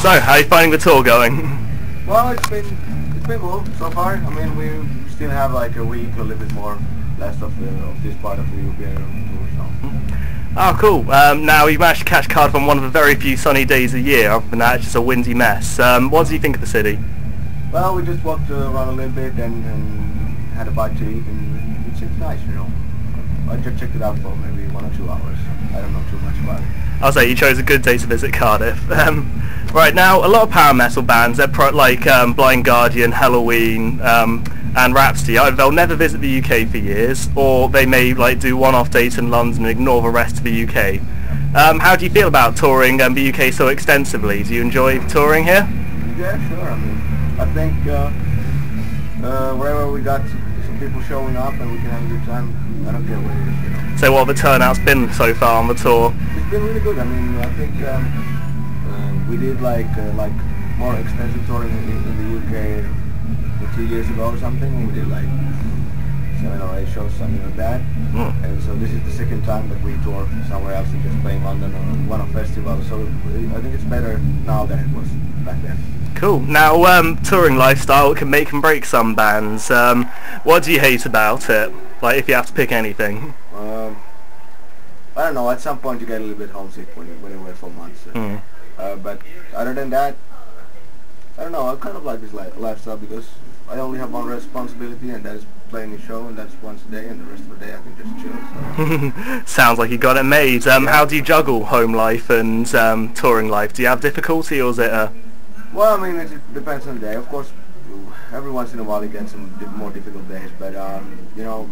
So, how are you finding the tour going? Well, it's been cool so far. I mean, we still have like a week or a little bit more left of this part of the European tour. So. Oh, cool. Now, you managed to catch Cardiff on one of the very few sunny days a year. Other than that, it's just a windy mess. What do you think of the city? Well, we just walked around a little bit and had a bite to eat, and it seems nice, you know. I just checked it out for maybe 1 or 2 hours. I don't know too much about it. I'll say you chose a good day to visit Cardiff. Right now, a lot of power metal bands, they're like Blind Guardian, Halloween, and Rhapsody. Either they'll never visit the UK for years, or they may like do one-off dates in London and ignore the rest of the UK. How do you feel about touring the UK so extensively? Do you enjoy touring here? Yeah, sure. I mean, I think wherever we got some people showing up and we can have a good time, I don't care what it is, you know. So what have the turnout's been so far on the tour? It's been really good. I mean, I think we did like more extensive touring in the UK 2 years ago or something, and we did like 7 or 8 shows, something like that. And so this is the second time that we tour somewhere else and just playing London or one of festivals. So I think it's better now than it was back then. Cool. Now, touring lifestyle can make and break some bands. What do you hate about it? Like, if you have to pick anything. I don't know. At some point, you get a little bit homesick when you're away for months. But other than that, I don't know. I kind of like this lifestyle because I only have one responsibility, and that is playing a show, and that's once a day, and the rest of the day I can just chill. So. Sounds like you got it made. How do you juggle home life and touring life? Do you have difficulty, or is it a... Well, I mean, it depends on the day. Of course, every once in a while you get some more difficult days, but you know,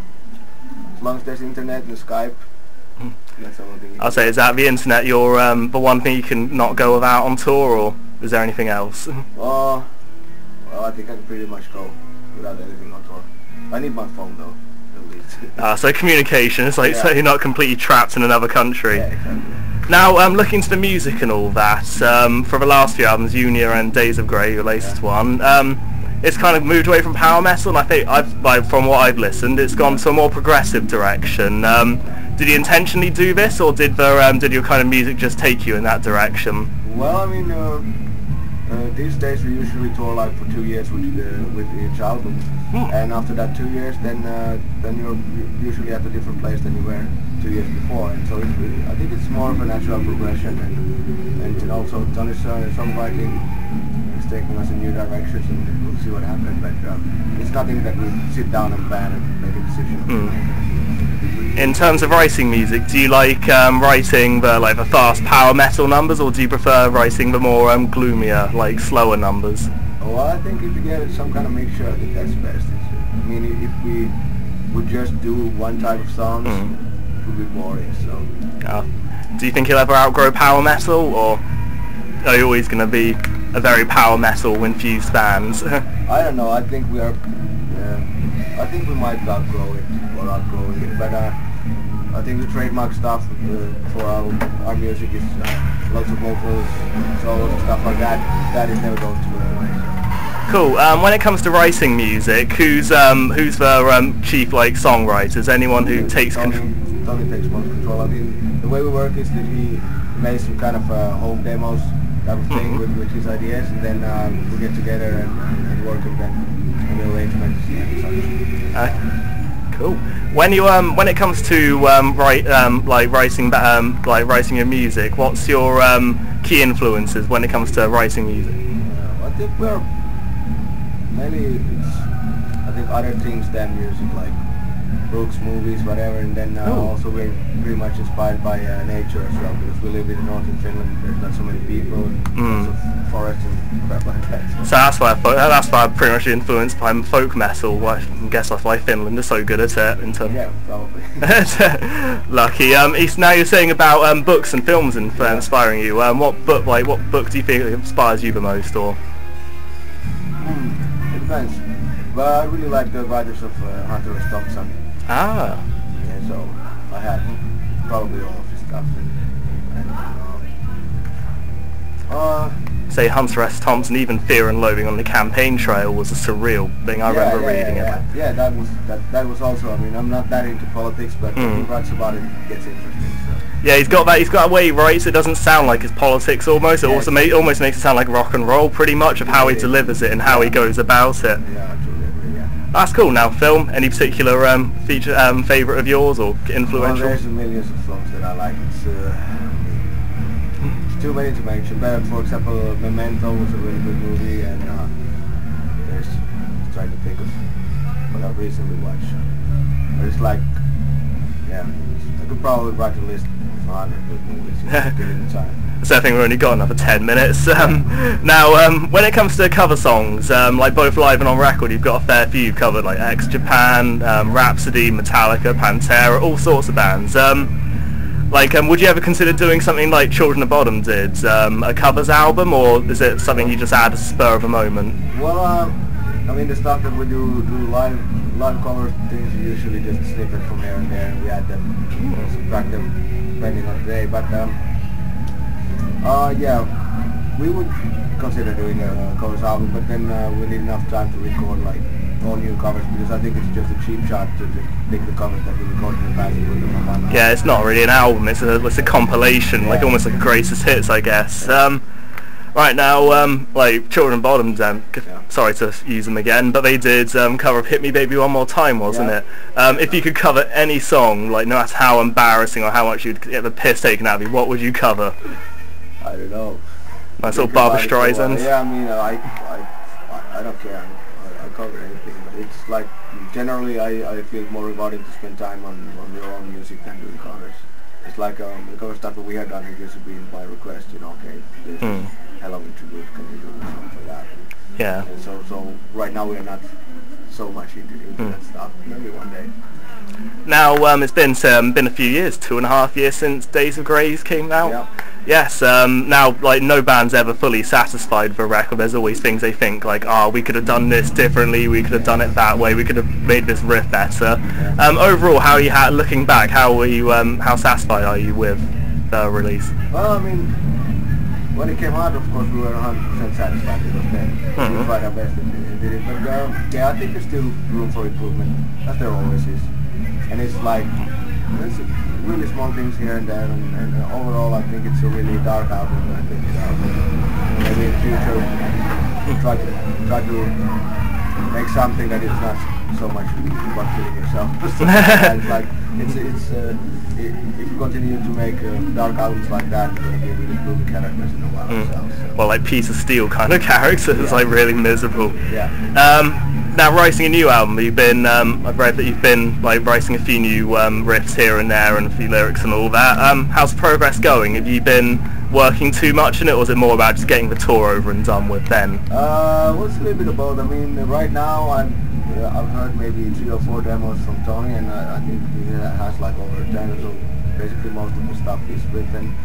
as long as there's internet and Skype, that's the only thing. I'll say, is that the internet your the one thing you can not go without on tour, or is there anything else? Well, I think I can pretty much go without anything on tour. I need my phone though, at least. So communication, it's like, so you're not completely trapped in another country. Yeah, exactly. Now, looking to the music and all that, for the last few albums, Junior and Days of Grey, your latest one, it's kind of moved away from power metal, and I think, from what I've listened, it's gone to a more progressive direction. Did you intentionally do this, or did your kind of music just take you in that direction? Well, I mean, these days we usually tour like for 2 years with each album, and after that 2 years, then you're usually at a different place than you were 2 years before, and so I think it's more of a natural progression, and also Tony's songwriting is taking us in new directions, and we'll see what happens. But it's nothing that we sit down and plan and make a decision. In terms of writing music, do you like writing the fast power metal numbers, or do you prefer writing the more gloomier, like slower numbers? Well, I think if you get some kind of mixture, I think that's best. I mean, if we would just do one type of songs, it would be boring. So. Do you think you'll ever outgrow power metal, or are you always going to be a very power metal infused band? I don't know. I think we are. I think we might outgrow it or outgrowing it, but I think the trademark stuff for our music is lots of vocals, solos, and stuff like that. That is never going to go away. Cool. When it comes to writing music, who's the chief songwriters? Anyone who takes control? Tony takes most control. I mean, the way we work is that he makes some kind of home demos type of thing with his ideas, and then we get together and work on them. Arrangements and such. Cool. When it comes to writing your music, what's your key influences when it comes to writing music? I think we're mainly other things than music, like books, movies, whatever, and then also we're pretty much inspired by nature as well, because we live in the north in Finland. There's not so many people, lots of forests and crap like that. So that's why I'm pretty much influenced by folk metal. I guess that's why Finland is so good at it. Yeah, probably. Lucky. Now you're saying about books and films inspiring you. What book do you think inspires you the most, or? It depends. But I really like the writers of Hunter S. Thompson. Ah. Yeah, so I have probably all of his stuff. Say Hunter S. Thompson, even Fear and Loathing on the Campaign Trail was a surreal thing. I remember reading it. Yeah, that was also. I mean, I'm not that into politics, but when he writes about it, it gets interesting. So. Yeah, he's got that. He's got a way he writes. It doesn't sound like his politics almost. It also almost makes it sound like rock and roll, pretty much, of how he delivers it and how he goes about it. Yeah, absolutely. Yeah. That's cool. Now, film. Any particular feature favorite of yours or influential? Well, there's millions of films that I like. It's too many to mention. But for example, Memento was a really good movie, and there's trying to think of what I've recently watched. But it's like, yeah, I could probably write a list of 100 good movies given the time. So I think we've only got another 10 minutes. Now, when it comes to cover songs, like both live and on record, you've got a fair few covered, like X-Japan, Rhapsody, Metallica, Pantera, all sorts of bands. Would you ever consider doing something like Children of Bodom did, a covers album, or is it something you just add a spur of a moment? Well, I mean, the stuff that we do live cover things, usually just a snippet from here and there, and we add them, subtract them, depending on the day. But yeah, we would consider doing a covers album, but then we need enough time to record like all new covers, because I think it's just a cheap shot to just pick the covers that we recorded in the past and put them on one album. Yeah, it's not really an album, it's a compilation, like almost like a greatest hits, I guess. Right now, like Children of Bodom, sorry to use them again, but they did cover of Hit Me Baby One More Time, wasn't it? If you could cover any song, like no matter how embarrassing or how much you'd get the piss taken out of you, what would you cover? I don't know. Nice little Barbra Streisand. Yeah, I mean, I don't care. I cover anything, but it's like generally I feel more rewarding to spend time on your own music than doing covers. It's like the cover stuff that we have done, it used to be by request, you know, okay, this is hell of it, can you do something for that? Yeah. And so right now we are not so much into that stuff. Maybe one day. Now it's been a few years, 2.5 years since Days of Grace came out. Yeah. Yes. Now, like, no band's ever fully satisfied with a record. There's always things they think like, we could have done this differently. We could have done it that way. We could have made this riff better. Yeah. Overall, how are you looking back? How satisfied are you with the release? Well, I mean, when it came out, of course, we were 100% satisfied. It was then. We tried our best and did it. But yeah, I think there's still room for improvement, as there always is. And it's like, there's really small things here and there, and overall I think it's a really dark album. I think maybe in the future try to make something that is not so much about killing yourself. It's like if you continue to make dark albums like that, you're going to be really gloomy characters in a while. So. Well, like Piece of Steel kind of characters, like really miserable. Yeah. Now, writing a new album, you've been, I've read that you've been like writing a few new riffs here and there and a few lyrics and all that. How's progress going? Have you been working too much in it, or is it more about just getting the tour over and done with then? Well, it's a little bit of both. I mean, right now I've heard maybe 3 or 4 demos from Tony, and I think he has like over 10, so basically most of the stuff is written.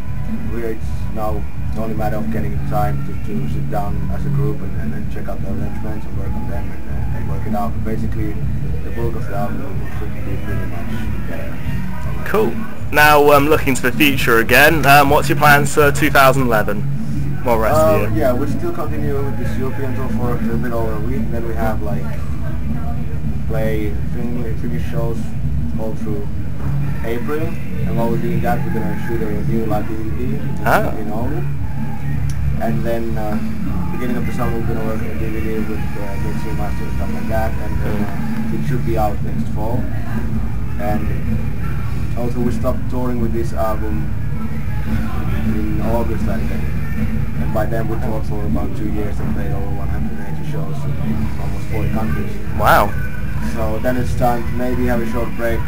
It's now only a matter of getting time to sit down as a group and then check out the arrangements and work on them and work it out. But basically, the bulk of the album should be pretty much together. Cool. Now, looking to the future again, what's your plans for 2011? More rest of the year? Yeah, we'll still continue with this European tour for a little bit over a week. Then we have like finish shows all through April, and while we're doing that, we're going to shoot a new live DVD in Oulu. And then beginning of the summer, we're going to work on a DVD with mixing, master, and stuff like that, and it should be out next fall. And also, we stopped touring with this album in August, I think. And by then, we toured for about 2 years and played over 180 shows in almost 40 countries. Wow. So then it's time to maybe have a short break.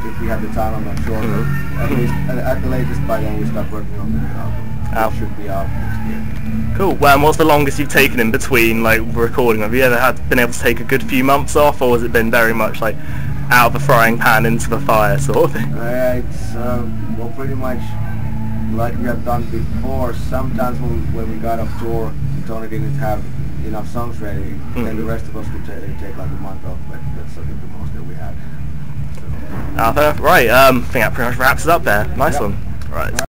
If we have the time, I'm not sure, but at least at the latest by then we start working on the new album. It should be out next year. Cool. Well, what's the longest you've taken in between like recording? Have you ever been able to take a good few months off, or has it been very much like out of the frying pan into the fire sort of thing? It's well, pretty much like we have done before. Sometimes when we got off tour, Tony didn't have enough songs ready, then the rest of us would take like a month off, but that's I think the most that we had. Right, I think that pretty much wraps it up there. Nice one. Right.